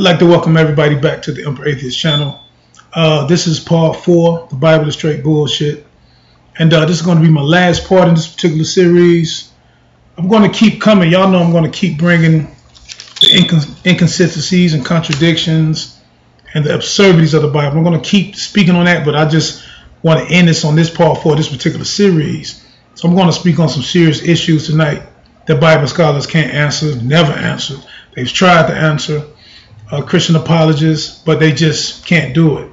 I'd like to welcome everybody back to the Emperor Atheist channel. This is part 4, the Bible is straight bullshit. And this is going to be my last part in this particular series. I'm going to keep coming. Y'all know I'm going to keep bringing the inconsistencies and contradictions and the absurdities of the Bible. I'm going to keep speaking on that, but I just want to end this on this part 4, this particular series. So I'm going to speak on some serious issues tonight that Bible scholars can't answer, never answered. They've tried to answer. Christian apologists, but they just can't do it.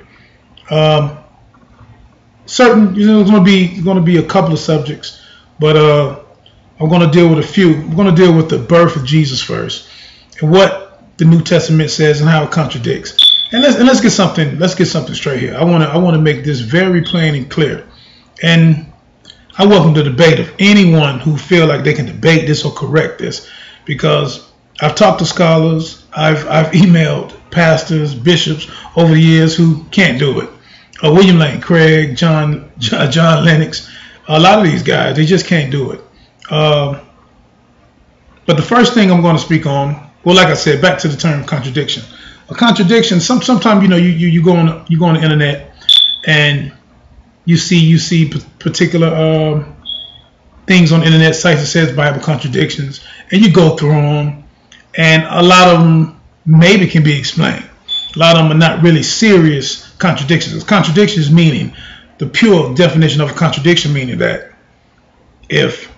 It's going to be a couple of subjects, but I'm going to deal with a few. I'm going to deal with the birth of Jesus first, and what the New Testament says and how it contradicts. And let's get something straight here. I want to make this very plain and clear. And I welcome the debate of anyone who feel like they can debate this or correct this, because I've talked to scholars, I've emailed pastors, bishops over the years who can't do it. William Lane Craig, John Lennox, a lot of these guys, they just can't do it. But the first thing I'm going to speak on, well, like I said, back to the term contradiction. A contradiction. Sometimes you go on the internet and you see particular things on internet sites that says Bible contradictions, and you go through them. And a lot of them maybe can be explained. A lot of them are not really serious contradictions. Contradictions meaning the pure definition of a contradiction, meaning that if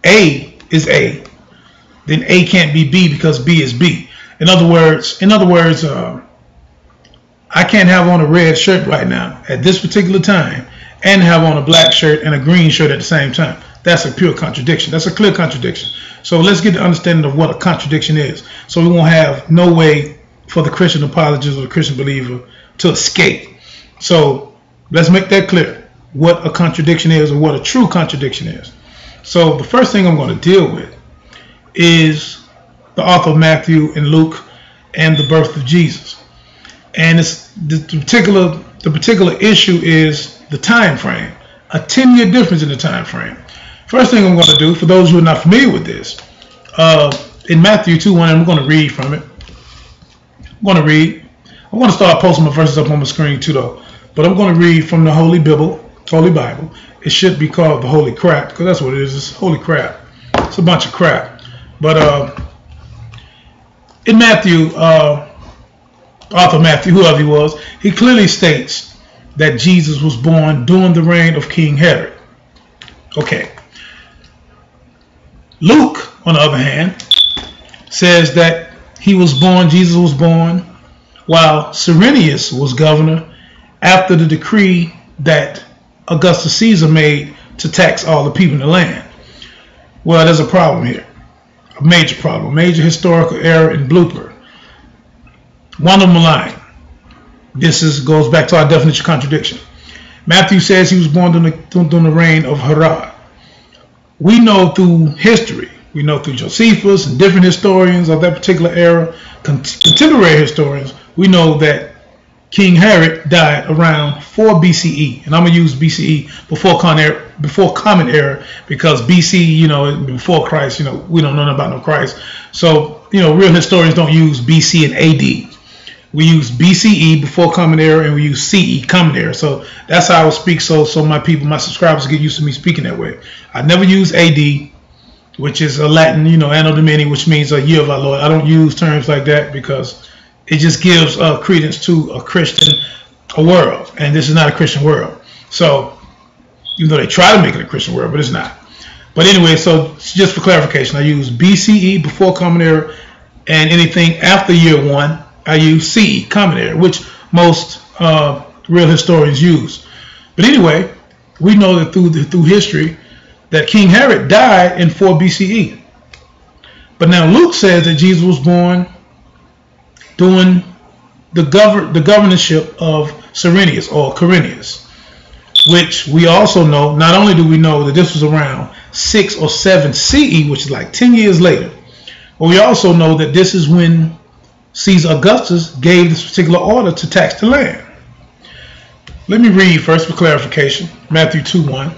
A is A, then A can't be B because B is B. In other words, I can't have on a red shirt right now at this particular time and have on a black shirt and a green shirt at the same time. That's a pure contradiction. That's a clear contradiction. So let's get the understanding of what a contradiction is, so we won't have no way for the Christian apologist or the Christian believer to escape. So let's make that clear, what a contradiction is or what a true contradiction is. So the first thing I'm going to deal with is the author of Matthew and Luke and the birth of Jesus. And it's the particular issue is the time frame, a 10-year difference in the time frame. First thing I'm going to do, for those who are not familiar with this, in Matthew 2:1, I'm going to read from it. I'm going to start posting my verses up on my screen too, though. But I'm going to read from the Holy Bible. It should be called the Holy Crap, because that's what it is. It's holy crap. It's a bunch of crap. But in Matthew, author Matthew, whoever he was, he clearly states that Jesus was born during the reign of King Herod. Okay. Luke, on the other hand, says that Jesus was born while Cyrenius was governor after the decree that Augustus Caesar made to tax all the people in the land. Well, there's a problem here, a major problem, major historical error and blooper. One of them lying. This goes back to our definition of contradiction. Matthew says he was born during the reign of Herod. We know through history, we know through Josephus and different historians of that particular era, contemporary historians, we know that King Herod died around 4 BCE. And I'm going to use BCE before Common Era, because BC, before Christ, we don't know nothing about no Christ. So, real historians don't use BC and AD. We use BCE, before Common Era, and we use CE, Common Era. So that's how I would speak, so my people, my subscribers, get used to me speaking that way. I never use AD, which is a Latin, Anno Domini, which means a year of our Lord. I don't use terms like that because it just gives credence to a Christian world, and this is not a Christian world. So, even though they try to make it a Christian world, but it's not. But anyway, so just for clarification, I use BCE, before Common Era, and anything after year 1, I use CE, Common Era, which most real historians use. But anyway, we know that through history that King Herod died in 4 BCE. But now Luke says that Jesus was born during the governorship of Cyrenius or Quirinius, which we also know, not only do we know that this was around 6 or 7 CE, which is like 10 years later, but we also know that this is when Caesar Augustus gave this particular order to tax the land. Let me read first for clarification, Matthew 2:1. I'm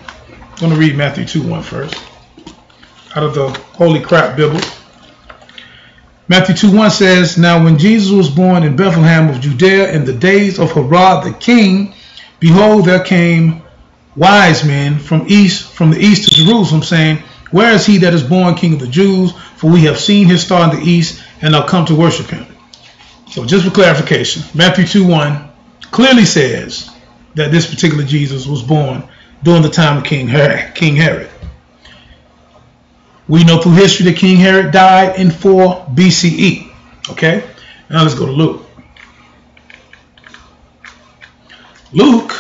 going to read Matthew 2:1 first, out of the Holy Crap Bible. Matthew 2:1 says, now when Jesus was born in Bethlehem of Judea in the days of Herod the king, behold, there came wise men from the east to Jerusalem, saying, where is he that is born King of the Jews? For we have seen his star in the east and are come to worship him. So just for clarification, Matthew 2:1 clearly says that this particular Jesus was born during the time of King Herod. We know through history that King Herod died in 4 BCE. Okay, now let's go to Luke. Luke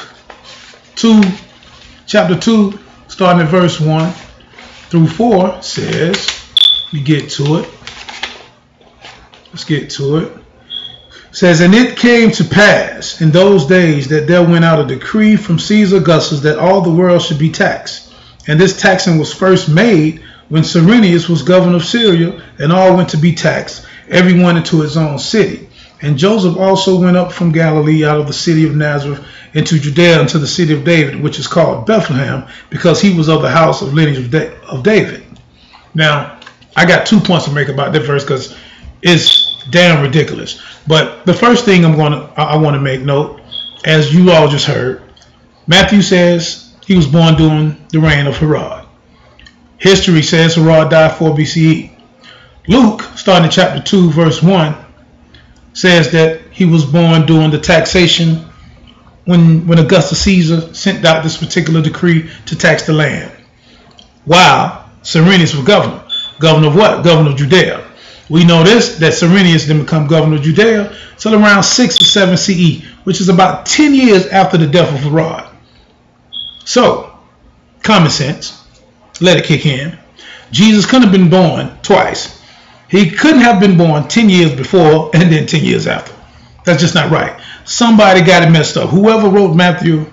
chapter 2, starting at verse 1 through 4 says, we get to it. Let's get to it. It says, and it came to pass in those days that there went out a decree from Caesar Augustus that all the world should be taxed. And this taxing was first made when Cyrenius was governor of Syria, and all went to be taxed, everyone into his own city. And Joseph also went up from Galilee out of the city of Nazareth into Judea unto the city of David, which is called Bethlehem, because he was of the house of lineage of David. Now, I got 2 points to make about that verse because it's damn ridiculous. But the first thing I want to make note, as you all just heard, Matthew says he was born during the reign of Herod. History says Herod died 4 BCE. Luke, starting in chapter 2, verse 1, says that he was born during the taxation when Augustus Caesar sent out this particular decree to tax the land. While Cyrenius was governor. Governor of what? Governor of Judea. We know this, that Cyrenius didn't become governor of Judea until around 6 or 7 CE, which is about 10 years after the death of Herod. So, common sense, let it kick in. Jesus couldn't have been born twice. He couldn't have been born 10 years before and then 10 years after. That's just not right. Somebody got it messed up. Whoever wrote Matthew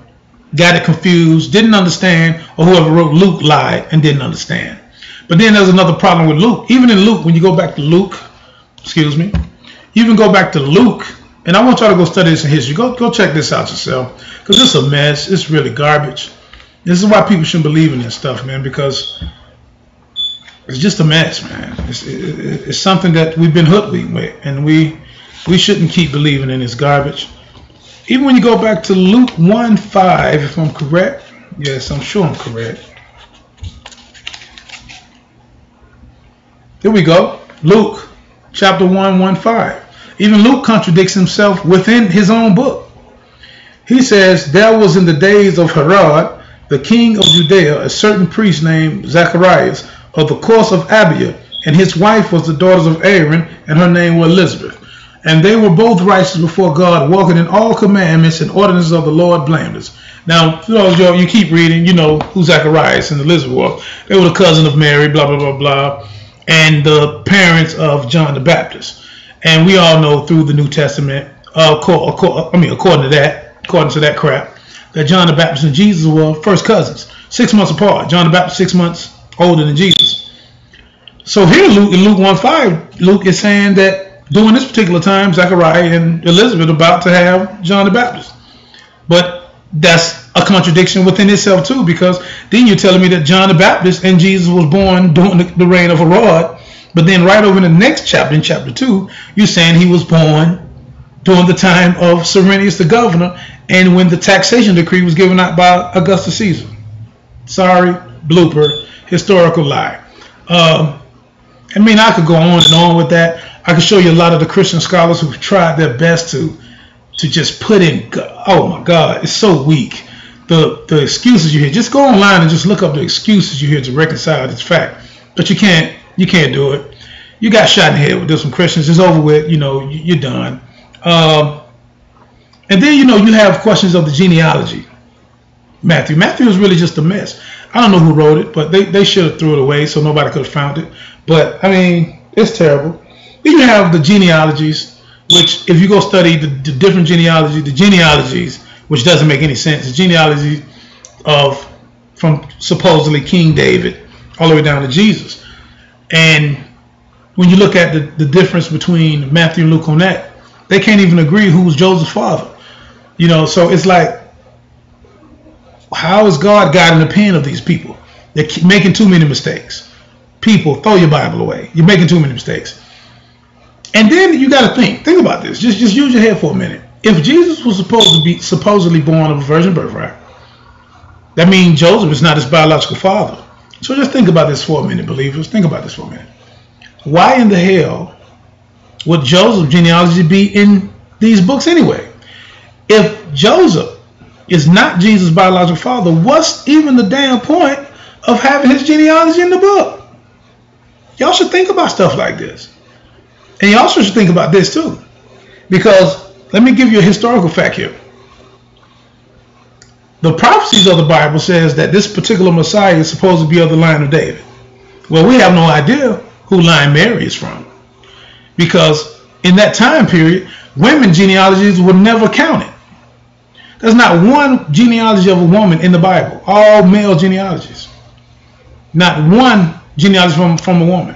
got it confused, didn't understand, or whoever wrote Luke lied and didn't understand. But then there's another problem with Luke. Even in Luke, when you go back to Luke, even go back to Luke, and I want y'all to go study this in history. Go check this out yourself, because it's a mess. It's really garbage. This is why people shouldn't believe in this stuff, man, because it's just a mess, man. It's something that we've been hoodwinked with, and we shouldn't keep believing in this garbage. Even when you go back to Luke 1:5, if I'm correct. Yes, I'm sure I'm correct. Here we go. Luke chapter 1:5. Even Luke contradicts himself within his own book. He says, there was in the days of Herod, the king of Judea, a certain priest named Zacharias of the course of Abia, and his wife was the daughter of Aaron, and her name was Elizabeth. And they were both righteous before God, walking in all commandments and ordinances of the Lord blameless. Now, you keep reading, you know who Zacharias and Elizabeth were. They were the cousin of Mary, blah, blah, blah, blah, and the parents of John the Baptist. And we all know through the New Testament, according to that crap, that John the Baptist and Jesus were first cousins, 6 months apart. John the Baptist 6 months older than Jesus. So here in Luke 1:5, Luke is saying that during this particular time, Zechariah and Elizabeth are about to have John the Baptist. But that's a contradiction within itself too, because then you're telling me that John the Baptist and Jesus was born during the reign of Herod, but then right over in the next chapter, in chapter 2, you're saying he was born during the time of Cyrenius the governor and when the taxation decree was given out by Augustus Caesar. Sorry, blooper, historical lie. I mean, I could go on and on with that. I could show you a lot of the Christian scholars who've tried their best to just put in, oh my God, it's so weak. The excuses you hear, just go online and just look up the excuses you hear to reconcile this fact. But you can't do it. You got shot in the head with this one, Christians. It's over with, you're done. And then, you have questions of the genealogy. Matthew is really just a mess. I don't know who wrote it, but they should have threw it away so nobody could have found it. But, I mean, it's terrible. Then you have the genealogies, which if you go study the different genealogies, which doesn't make any sense, the genealogy from supposedly King David all the way down to Jesus. And when you look at the difference between Matthew and Luke on that, they can't even agree who was Joseph's father. So it's like, how is God guiding the pen of these people? They're making too many mistakes. People, throw your Bible away. You're making too many mistakes. And then you got to think about this. Just use your head for a minute. If Jesus was supposedly born of a virgin birth, right? That means Joseph is not his biological father. So just think about this for a minute, believers. Think about this for a minute. Why in the hell would Joseph's genealogy be in these books anyway? If Joseph is not Jesus' biological father, what's even the damn point of having his genealogy in the book? Y'all should think about stuff like this. And you also should think about this too. Because let me give you a historical fact here. The prophecies of the Bible says that this particular Messiah is supposed to be of the line of David. Well, we have no idea who line Mary is from. Because in that time period, women genealogies were never counted. There's not one genealogy of a woman in the Bible. All male genealogies. Not one genealogy from a woman.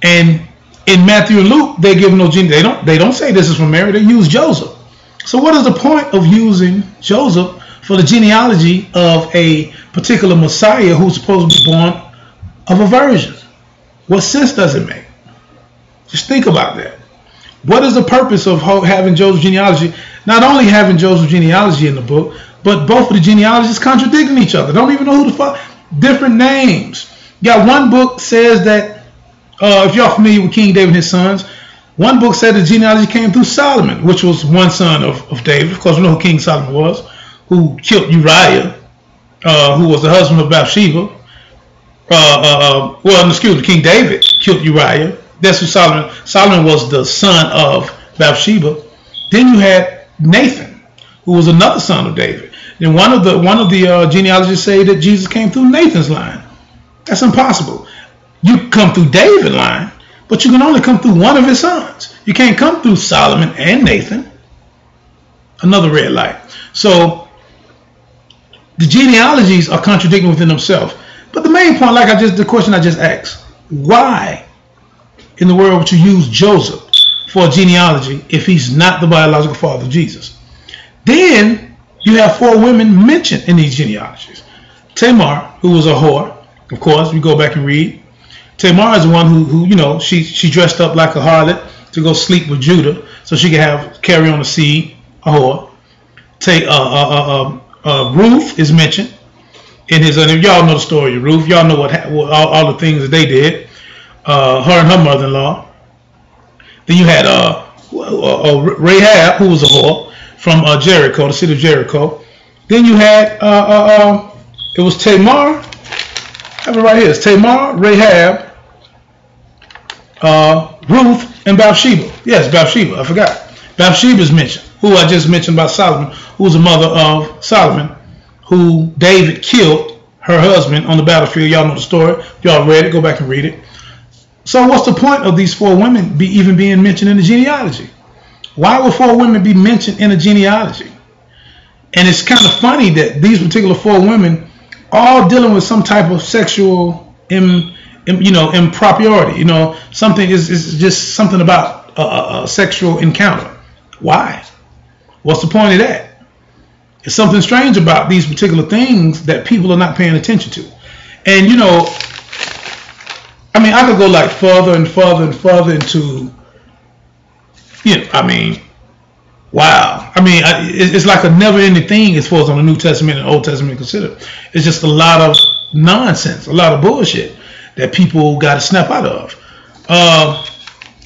And in Matthew and Luke, they give no genealogy. They don't say this is from Mary. They use Joseph. So what is the point of using Joseph for the genealogy of a particular Messiah who's supposed to be born of a virgin? What sense does it make? Just think about that. What is the purpose of having Joseph's genealogy? Not only having Joseph's genealogy in the book, but both of the genealogies contradicting each other. Don't even know who the fuck. Different names. You got one book says that, if y'all familiar with King David and his sons, one book said the genealogy came through Solomon, which was one son of David. Of course, we know who King Solomon was, who killed Uriah, who was the husband of Bathsheba. King David killed Uriah. That's who Solomon. Solomon was the son of Bathsheba. Then you had Nathan, who was another son of David. Then one of the genealogists say that Jesus came through Nathan's line. That's impossible. You come through David's line, but you can only come through one of his sons. You can't come through Solomon and Nathan. Another red light. So the genealogies are contradicting within themselves. But the main point, the question I just asked, why in the world would you use Joseph for a genealogy if he's not the biological father of Jesus? Then you have 4 women mentioned in these genealogies. Tamar, who was a whore, of course, we go back and read. Tamar is the one who she dressed up like a harlot to go sleep with Judah so she could carry on the seed, a whore. Ruth is mentioned in his. Y'all know the story of Ruth. Y'all know all the things that they did. Her and her mother-in-law. Then you had Rahab, who was a whore from Jericho, the city of Jericho. Then you had it was Tamar. I have it right here. It's Tamar, Rahab, Ruth, and Bathsheba. Yes, Bathsheba. I forgot. Bathsheba is mentioned, who I just mentioned about Solomon, who was the mother of Solomon, who David killed her husband on the battlefield. Y'all know the story. Y'all read it. Go back and read it. So what's the point of these 4 women even being mentioned in the genealogy? Why would 4 women be mentioned in a genealogy? And it's kind of funny that these particular 4 women all dealing with some type of sexual impropriety. Something is just something about a sexual encounter. Why? What's the point of that? There's something strange about these particular things that people are not paying attention to. And I could go further and further and further into, wow. It's like a never-ending thing as far as on the New Testament and Old Testament considered. It's just a lot of nonsense, a lot of bullshit that people got to snap out of.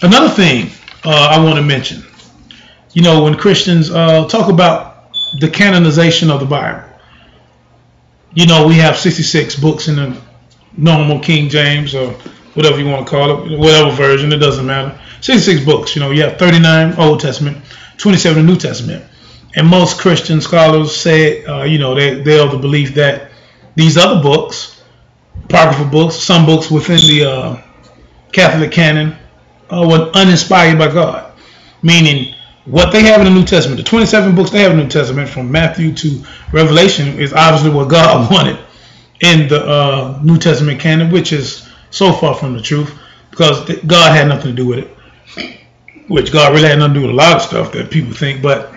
Another thing I want to mention, when Christians talk about the canonization of the Bible, we have 66 books in the normal King James or whatever you want to call it, whatever version, it doesn't matter. 66 books, you have 39 Old Testament, 27 New Testament. And most Christian scholars say, they're of the belief that these other books, apocryphal books, some books within the Catholic canon, were uninspired by God. Meaning, what they have in the New Testament, the 27 books they have in the New Testament, from Matthew to Revelation, is obviously what God wanted in the New Testament canon, which is so far from the truth, because God had nothing to do with it. Which God really had nothing to do with a lot of stuff that people think. But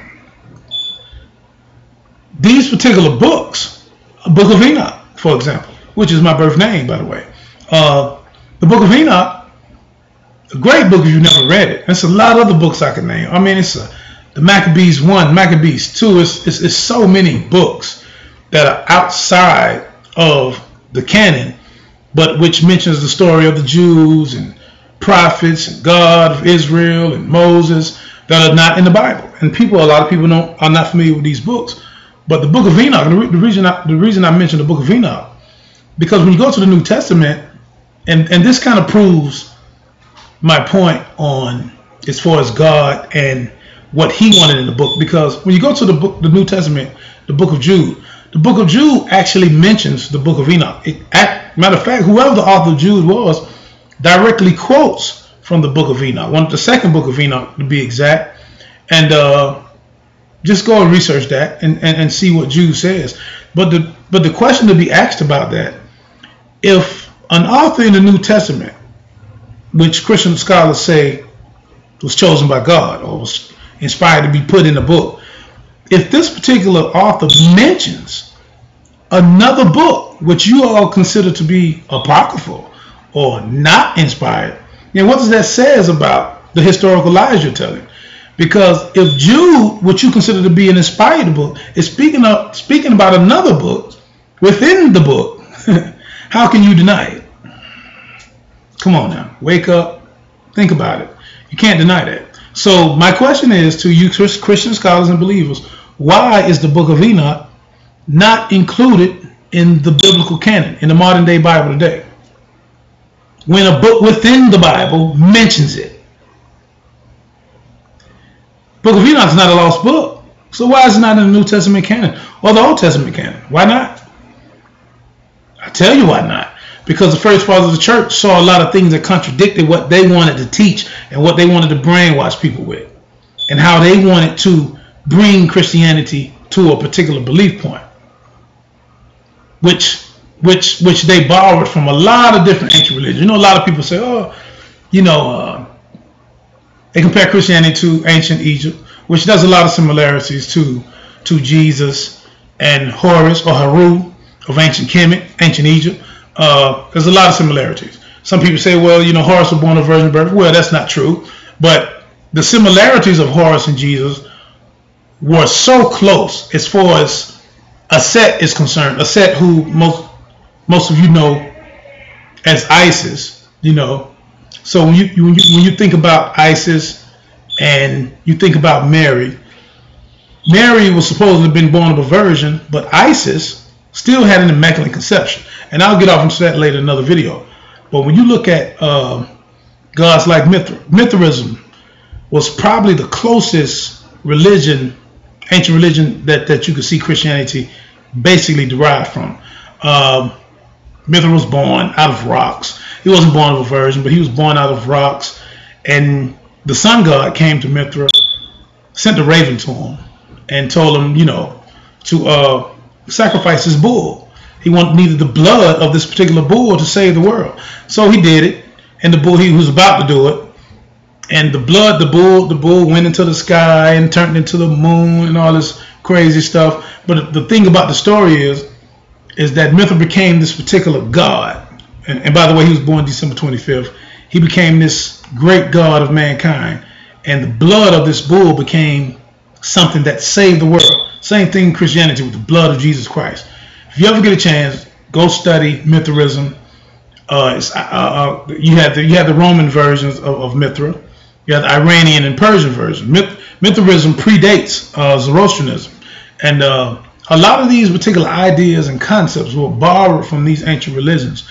these particular books, a Book of Enoch, for example, which is my birth name, by the way. The Book of Enoch, A great book if you've never read it. There's a lot of other books I can name. I mean, it's the Maccabees 1, Maccabees 2. It's so many books that are outside of the canon, but which mentions the story of the Jews and prophets and God of Israel and Moses that are not in the Bible. And a lot of people are not familiar with these books. But the book of Enoch, the reason I mentioned the book of Enoch, because when you go to the New Testament, and this kind of proves my point on as far as God and what he wanted in the book, because when you go to the New Testament, the book of Jude actually mentions the book of Enoch. Matter of fact, whoever the author of Jude was directly quotes from the book of Enoch, the second book of Enoch to be exact. And just go and research that and see what Jude says. But the question to be asked about that, if an author in the New Testament, which Christian scholars say was chosen by God or was inspired to be put in a book, if this particular author mentions another book which you all consider to be apocryphal or not inspired, then what does that say about the historical lies you're telling? Because if Jude, what you consider to be an inspired book, is speaking about another book within the book, how can you deny it? Come on now, wake up, think about it. You can't deny that. So my question is to you Christian scholars and believers, why is the book of Enoch not included in the biblical canon, in the modern day Bible today, when a book within the Bible mentions it? Book of Enoch is not a lost book. So why is it not in the New Testament canon or the Old Testament canon? Why not? I tell you why not. Because the first fathers of the church saw a lot of things that contradicted what they wanted to teach and what they wanted to brainwash people with, and how they wanted to bring Christianity to a particular belief point, which they borrowed from a lot of different ancient religions. You know, a lot of people say, they compare Christianity to ancient Egypt, which does a lot of similarities to Jesus and Horus or Haru of ancient Kemet, ancient Egypt. There's a lot of similarities. Some people say, well, Horus was born of virgin birth. Well, that's not true. But the similarities of Horus and Jesus were so close as far as a Set is concerned. A Set who most of you know as Isis, So when you think about Isis and you think about Mary was supposed to have been born of a virgin, but Isis still had an immaculate conception. And I'll get off into that later in another video. But when you look at gods like Mithraism was probably the closest religion, ancient religion that you could see Christianity basically derived from. Mithra was born out of rocks. He wasn't born of a virgin, but he was born out of rocks. And the sun god came to Mithra, sent a raven to him, and told him, to sacrifice his bull. He needed the blood of this particular bull to save the world. So he did it, and the bull, he was about to do it, and the bull went into the sky and turned into the moon and all this crazy stuff. But the thing about the story is that Mithra became this particular god. And by the way, he was born December 25th. He became this great god of mankind. And the blood of this bull became something that saved the world. Same thing in Christianity with the blood of Jesus Christ. If you ever get a chance, go study Mithraism. You had the Roman versions of Mithra. You have the Iranian and Persian version. Mithraism predates Zoroastrianism. And a lot of these particular ideas and concepts were borrowed from these ancient religions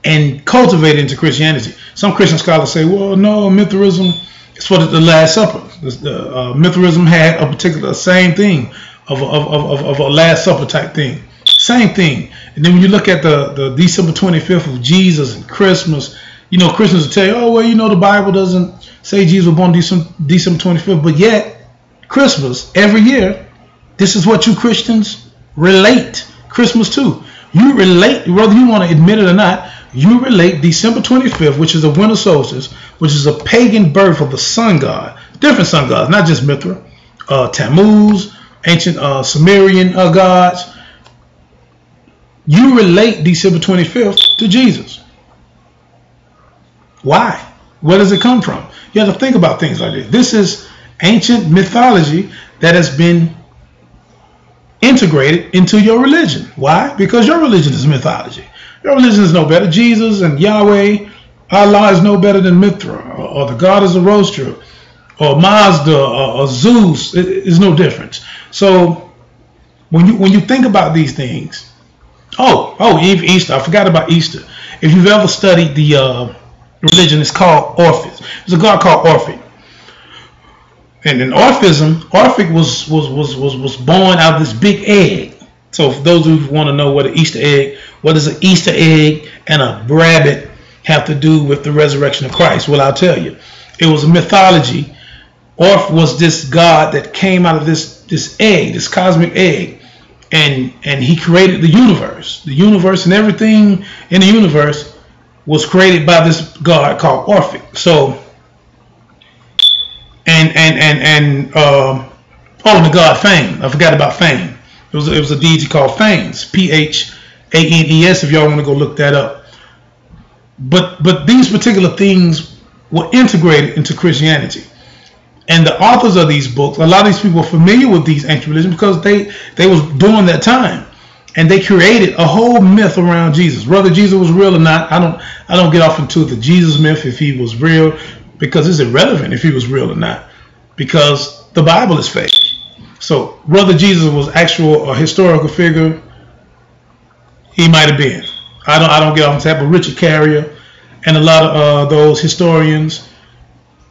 and cultivated into Christianity. Some Christian scholars say, well, no, Mithraism is for the Last Supper. Mithraism had a particular same thing of a Last Supper type thing. Same thing. And then when you look at the December 25th of Jesus and Christmas, Christians will tell you, oh, well, the Bible doesn't say Jesus was born December 25th, but yet Christmas every year, this is what you Christians relate Christmas to. You relate, whether you want to admit it or not, you relate December 25th, which is the winter solstice, which is a pagan birth of the sun god, different sun gods, not just Mithra, Tammuz, ancient Sumerian gods. You relate December 25th to Jesus. Why? Where does it come from? You have to think about things like this. This is ancient mythology that has been integrated into your religion. Why? Because your religion is mythology. Your religion is no better. Jesus and Yahweh, Allah is no better than Mithra or the god of Zoroaster or Mazda or Zeus. It is no difference. So when you think about these things, even Easter. I forgot about Easter. If you've ever studied the religion, it's called Orpheus. There's a god called Orphic. And in Orphism, Orphic was born out of this big egg. So for those who want to know what an Easter egg, what does an Easter egg and a rabbit have to do with the resurrection of Christ? Well, I'll tell you. It was a mythology. Orph was this god that came out of this egg, this cosmic egg, and he created the universe. The universe and everything in the universe was created by this god called Orphic. So and the god Fame. I forgot about Fame. It was a deity called Phanes, Phanes, if y'all want to go look that up. But these particular things were integrated into Christianity. And the authors of these books, a lot of these people were familiar with these ancient religions because they was during that time. And they created a whole myth around Jesus. Whether Jesus was real or not, I don't get off into the Jesus myth if he was real, because it's irrelevant if he was real or not, because the Bible is fake. So whether Jesus was actual or historical figure, he might have been. I don't get off into that, but Richard Carrier and a lot of those historians,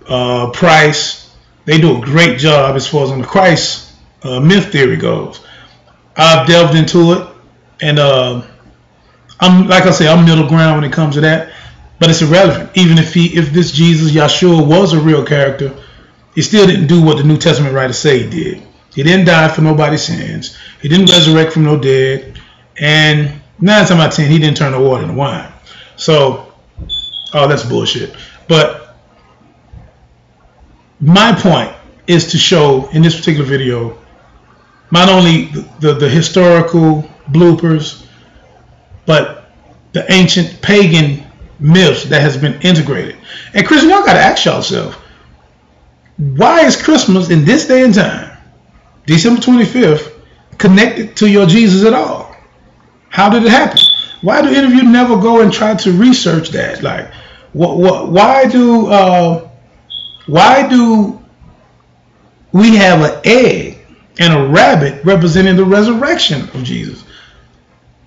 Price, they do a great job as far as on the Christ myth theory goes. I've delved into it, and I'm like I say, I'm middle ground when it comes to that. But it's irrelevant. Even if this Jesus Yahshua was a real character, he still didn't do what the New Testament writers say he did. He didn't die for nobody's sins. He didn't resurrect from no dead. And 9 times out of 10, he didn't turn the water into wine. So, that's bullshit. But my point is to show in this particular video not only the historical bloopers, but the ancient pagan myths that has been integrated. And Christian, y'all got to ask yourself, why is Christmas in this day and time, December 25th, connected to your Jesus at all? How did it happen? Why do any of you never go and try to research that? Like, why do we have an egg and a rabbit representing the resurrection of Jesus?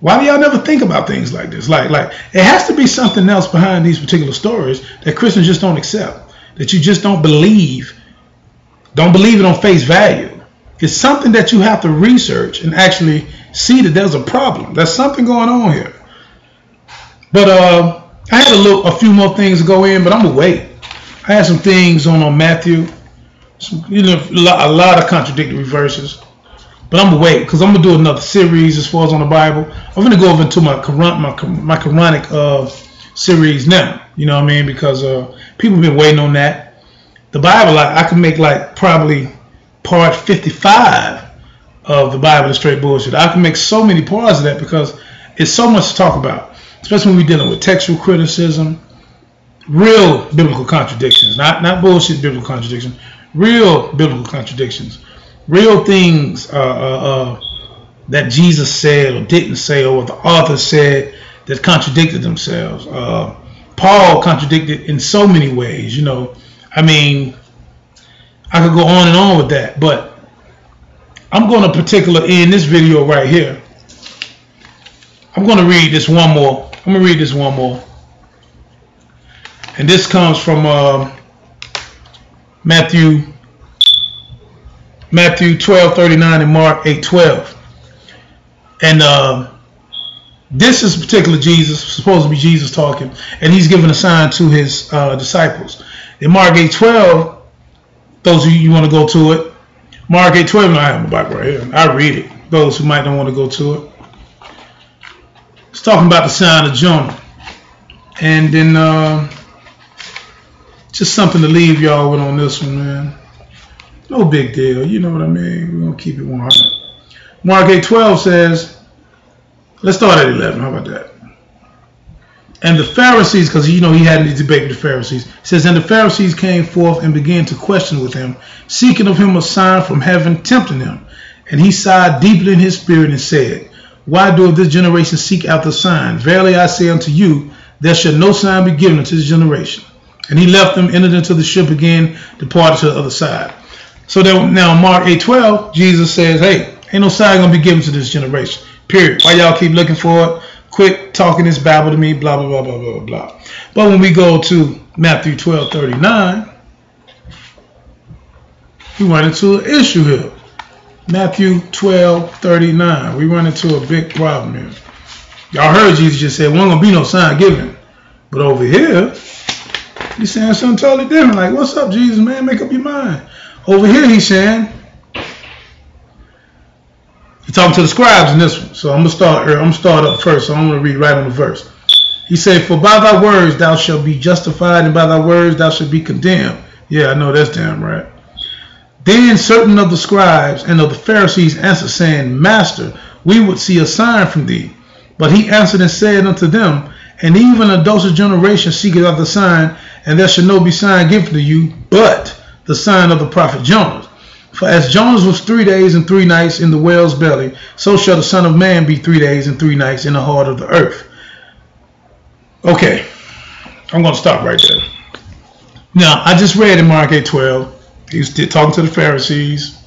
Why do y'all never think about things like this? Like it has to be something else behind these particular stories that Christians just don't accept, that you just don't believe it on face value. It's something that you have to research and actually see that there's a problem. There's something going on here. But I had a few more things to go in, but I'm gonna wait. I had some things on Matthew, a lot of contradictory verses. But I'm gonna wait because I'm gonna do another series as far as on the Bible. I'm gonna go over into my Quranic series now. You know what I mean? Because people have been waiting on that. The Bible, I can make like probably part 55 of the Bible is straight bullshit. I can make so many parts of that because it's so much to talk about, especially when we're dealing with textual criticism, real biblical contradictions, not bullshit biblical contradictions, real biblical contradictions. Real things that Jesus said or didn't say, or what the author said that contradicted themselves. Paul contradicted in so many ways, you know. I mean, I could go on and on with that, but I'm going to particular in this video right here. I'm going to read this one more. I'm going to read this one more. And this comes from Matthew 12:39 and Mark 8:12. And this is particular Jesus, supposed to be Jesus talking, and he's giving a sign to his disciples. In Mark 8:12, those of you want to go to it, Mark 8:12, I have my Bible right here. I read it. Those who might not want to go to it. It's talking about the sign of Jonah. And then just something to leave y'all with on this one, man. No big deal, you know what I mean? We're going to keep it 100. Mark 8:12 says, let's start at 11, how about that? And the Pharisees, because he had a debate with the Pharisees, says, and the Pharisees came forth and began to question with him, seeking of him a sign from heaven, tempting him. And he sighed deeply in his spirit and said, why doeth this generation seek after a sign? Verily I say unto you, there shall no sign be given unto this generation. And he left them, entered into the ship again, departed to the other side. So now Mark 8:12, Jesus says, hey, ain't no sign going to be given to this generation. Period. Why y'all keep looking for it? Quit talking this babble to me, blah, blah, blah, blah, blah, blah. But when we go to Matthew 12:39, we run into an issue here. Matthew 12:39. We run into a big problem here. Y'all heard Jesus just say, well, ain't going to be no sign given. But over here, he's saying something totally different. Like, what's up, Jesus, man? Make up your mind. Over here, he's saying, he's talking to the scribes in this one. So I'm going to start up first. So I'm going to read right on the verse. He said, for by thy words thou shalt be justified, and by thy words thou shalt be condemned. Yeah, I know that's damn right. Then certain of the scribes and of the Pharisees answered, saying, Master, we would see a sign from thee. But he answered and said unto them, and even a dosage generation seeketh after the sign, and there shall no be sign given to you, but the sign of the prophet Jonas. For as Jonas was 3 days and 3 nights in the whale's belly, so shall the Son of Man be 3 days and 3 nights in the heart of the earth. Okay, I'm going to stop right there. Now, I just read in Mark 8:12, he was talking to the Pharisees.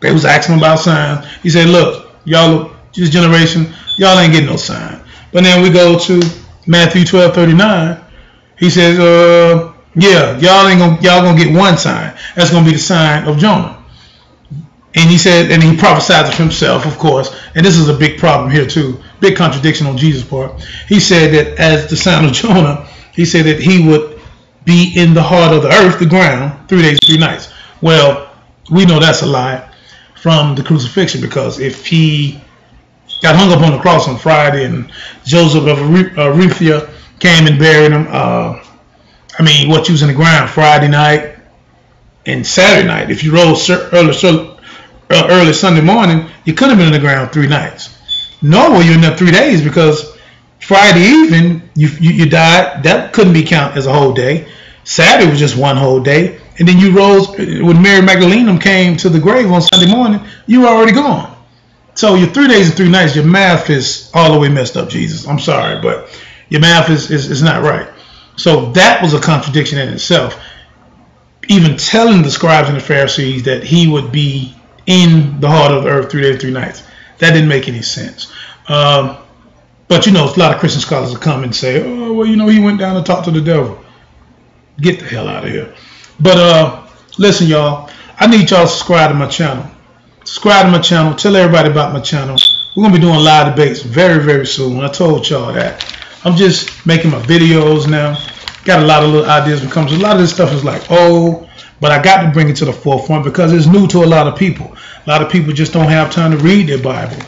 They was asking him about signs. He said, look, y'all, this generation, y'all ain't getting no sign. But then we go to Matthew 12:39. He says, yeah, y'all gonna get one sign. That's gonna be the sign of Jonah. And he said, and he prophesied of himself, of course. And this is a big problem here too. Big contradiction on Jesus' part. He said that as the sign of Jonah, he said that he would be in the heart of the earth, the ground, 3 days, 3 nights. Well, we know that's a lie from the crucifixion, because if he got hung up on the cross on Friday and Joseph of Arimathea came and buried him, what you was in the ground Friday night and Saturday night. If you rose early Sunday morning, you couldn't have been in the ground 3 nights. Nor were you in there 3 days, because Friday evening you died. That couldn't be counted as a whole day. Saturday was just one whole day. And then you rose when Mary Magdalene came to the grave on Sunday morning. You were already gone. So your 3 days and 3 nights, your math is all the way messed up, Jesus. I'm sorry, but your math is not right. So that was a contradiction in itself. Even telling the scribes and the Pharisees that he would be in the heart of the earth 3 days, 3 nights. That didn't make any sense. But a lot of Christian scholars will come and say, oh, well, he went down and talked to the devil. Get the hell out of here. But listen, y'all, I need y'all to subscribe to my channel. Subscribe to my channel. Tell everybody about my channel. We're going to be doing live debates very, very soon. I told y'all that. I'm just making my videos now. Got a lot of little ideas when it comes to a lot of this stuff is like, oh, but I got to bring it to the forefront because it's new to a lot of people. A lot of people just don't have time to read their Bible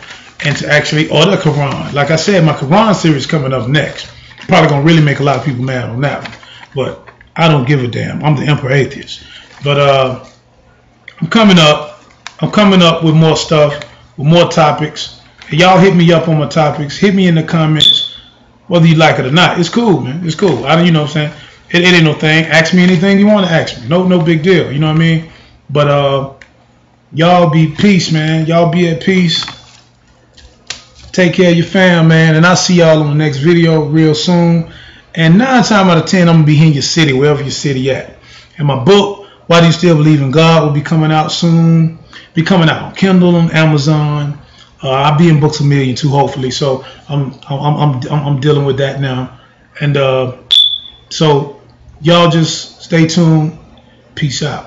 and to actually, or the Quran. Like I said, my Quran series coming up next. Probably going to really make a lot of people mad on that one. But I don't give a damn. I'm the Emperor Atheist. But I'm coming up with more stuff, with more topics. And y'all hit me up on my topics. Hit me in the comments, whether you like it or not. It's cool, man. It's cool. You know what I'm saying? It ain't no thing. Ask me anything you want to ask me. No big deal. You know what I mean? But y'all be peace, man. Y'all be at peace. Take care of your fam, man. And I'll see y'all on the next video real soon. And 9 times out of 10, I'm going to be in your city, wherever your city at. And my book, Why Do You Still Believe in God, will be coming out soon. Be coming out on Kindle, on Amazon. I'll be in Books A Million too, hopefully. So I'm dealing with that now. And so y'all just stay tuned. Peace out.